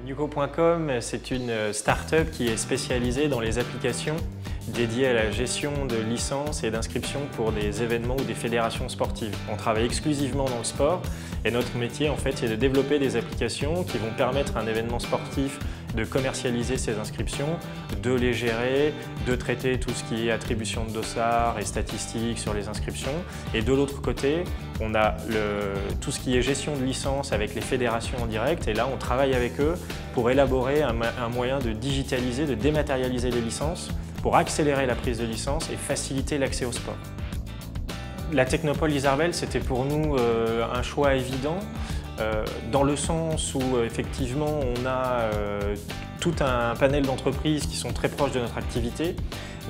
Nuco.com, c'est une start-up qui est spécialisée dans les applications dédiées à la gestion de licences et d'inscriptions pour des événements ou des fédérations sportives. On travaille exclusivement dans le sport et notre métier en fait c'est de développer des applications qui vont permettre à un événement sportif de commercialiser ses inscriptions, de les gérer, de traiter tout ce qui est attribution de dossards et statistiques sur les inscriptions. Et de l'autre côté, on a tout ce qui est gestion de licences avec les fédérations en direct. Et là, on travaille avec eux pour élaborer un moyen de digitaliser, de dématérialiser les licences, pour accélérer la prise de licence et faciliter l'accès au sport. La Technopole Isarbel, c'était pour nous un choix évident. Dans le sens où effectivement on a tout un panel d'entreprises qui sont très proches de notre activité,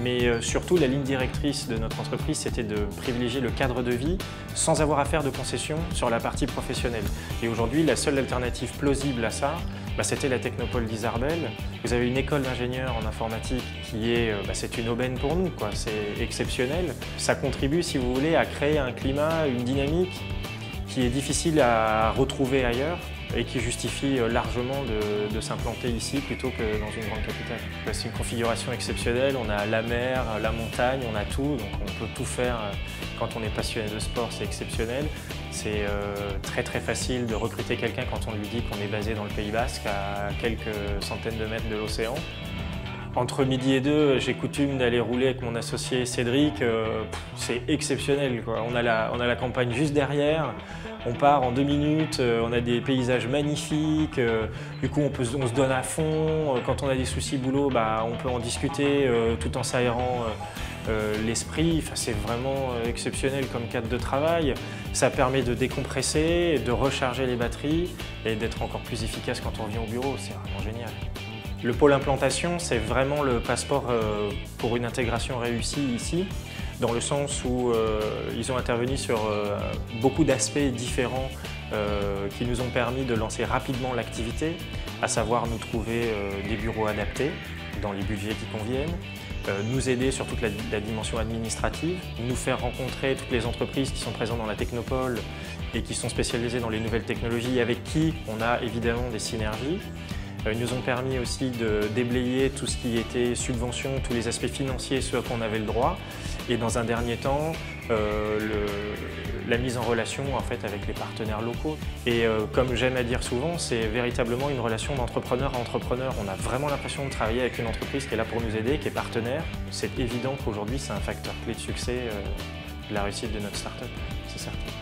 mais surtout la ligne directrice de notre entreprise c'était de privilégier le cadre de vie sans avoir à faire de concessions sur la partie professionnelle. Et aujourd'hui la seule alternative plausible à ça, c'était la Technopole d'Isarbel. Vous avez une école d'ingénieurs en informatique qui est, c'est une aubaine pour nous, c'est exceptionnel. Ça contribue, si vous voulez, à créer un climat, une dynamique qui est difficile à retrouver ailleurs et qui justifie largement de s'implanter ici plutôt que dans une grande capitale. C'est une configuration exceptionnelle, on a la mer, la montagne, on a tout, donc on peut tout faire. Quand on est passionné de sport, c'est exceptionnel. C'est très facile de recruter quelqu'un quand on lui dit qu'on est basé dans le Pays Basque, à quelques centaines de mètres de l'océan. Entre midi et deux, j'ai coutume d'aller rouler avec mon associé Cédric. C'est exceptionnel, quoi. On a la campagne juste derrière. On part en 2 minutes, on a des paysages magnifiques. Du coup, on se donne à fond. Quand on a des soucis boulot, on peut en discuter tout en s'aérant l'esprit. C'est vraiment exceptionnel comme cadre de travail. Ça permet de décompresser, de recharger les batteries et d'être encore plus efficace quand on revient au bureau. C'est vraiment génial. Le pôle implantation, c'est vraiment le passeport pour une intégration réussie ici, dans le sens où ils ont intervenu sur beaucoup d'aspects différents qui nous ont permis de lancer rapidement l'activité, à savoir nous trouver des bureaux adaptés dans les budgets qui conviennent, nous aider sur toute la dimension administrative, nous faire rencontrer toutes les entreprises qui sont présentes dans la Technopole et qui sont spécialisées dans les nouvelles technologies, avec qui on a évidemment des synergies. Ils nous ont permis aussi de déblayer tout ce qui était subvention, tous les aspects financiers, ceux à quoi on avait le droit. Et dans un dernier temps, la mise en relation en fait, avec les partenaires locaux. Et comme j'aime à dire souvent, c'est véritablement une relation d'entrepreneur à entrepreneur. On a vraiment l'impression de travailler avec une entreprise qui est là pour nous aider, qui est partenaire. C'est évident qu'aujourd'hui, c'est un facteur clé de succès de la réussite de notre start-up, c'est certain.